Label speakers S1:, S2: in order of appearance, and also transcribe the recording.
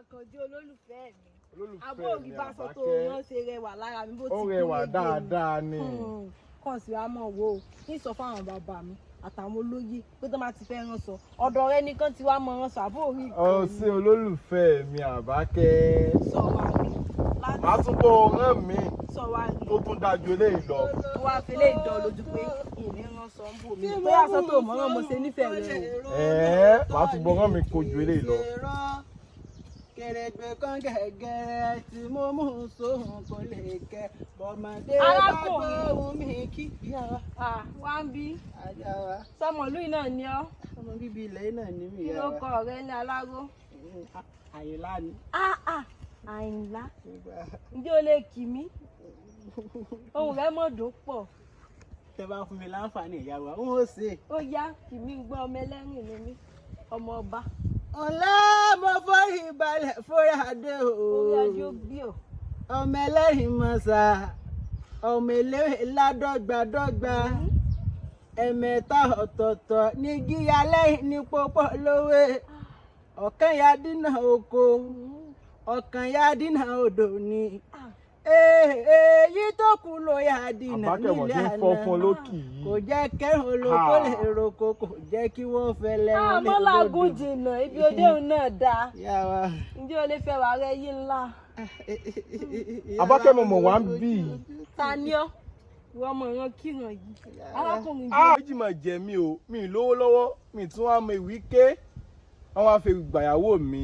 S1: Àkànjí olólùfẹ́ mi. Àbó òrí bá sọ tó rán ṣe rẹwà lára mi bó ti
S2: ó rẹwà dáadáa ni.
S1: Kàn sí wa mọ̀ wo ní sọ fáwọn bàbá mi àtàwọn olóyè pé tó máa ti fẹ́ rán sọ ọ̀dọ̀ rẹ nìkan ti wá mọ rán sọ àbó òrí.
S2: Ó sí olólùfẹ́ mi Àbákẹ́.
S1: Sọ wá rí.
S2: Màá tún bọ́ rán mi.
S1: Sọ wá rí.
S2: Tó tún dájú eléyìí lọ.
S1: Wá fi lè dán lójú pé ìní rán sọ ń bò mí. Bóyá sọ tó mọ̀ rán mo ṣe nífẹ̀ẹ́ rẹ o.
S2: Màá tún bọ́ rán mi kojú eléyìí lọ.
S3: Kẹrẹgbẹ kan gẹ́gẹ́ tí mo mú sóhun kò lè kẹ bọmọdé bá gbóhùn mi kí yàrá.
S1: Wá ń bí.
S3: Àjàwá.
S1: Sọmọ ìlú náà ni ọ́.
S3: Ọmọ bíbí ilẹ̀ náà ní mi
S1: Kí ló kọ ọ̀rẹ́ ní Aláró?
S3: Àyìnlá ni.
S1: Àyìnlá. Ǹjẹ́ o lè kì mí? Ohùn rẹ̀ mọ̀ dùn pọ̀.
S3: Tẹ bá fún mi láǹfààní ìyàwó àwọn ò ṣe.
S1: Ó yá kì mí gbọ́ ọmọ ẹlẹ́rìn ni mí, ọmọ ọba.
S3: Ọ̀la mo fọ́ ìbalẹ̀ fúra dé o.
S1: Orí ajé ó bí o.
S3: Ọmọ ẹlẹ́rìn mọ̀sá, ọmọ eléwé ládọ́gbadọ́gba, ẹ̀mẹ́ta ọ̀tọ̀ọ̀tọ̀ ní gíga lẹ́yìn ní pópó lówé. Ọ̀kan ya dínà oko, ọ̀kan ya dínà odò ni. Èyí tó kù ló yà dínà nílé àná. Kò jẹ́ kẹ́hìn olóko lè roko, kò jẹ́ kí wọ́n fẹ́ lẹ́nu lè lódò.
S1: Mọ́lágùn jìnnà ibi òde òun náà dáa.
S3: Yàwá.
S1: Ǹjẹ́ o lè fẹ́ wà rẹ yí ńlá?
S2: Àbákẹ́ mọ̀mọ́ wá ń bì.
S1: Ta ni ọ́? Ìwọ ọmọ ìran kíran yìí. Arákùnrin
S2: yìí. Méjì máa jẹ mí o, mi lówó lọ́wọ́, mi tún wá mọ ìwí ké. Wọ́n wá fi gbàyàwó mi.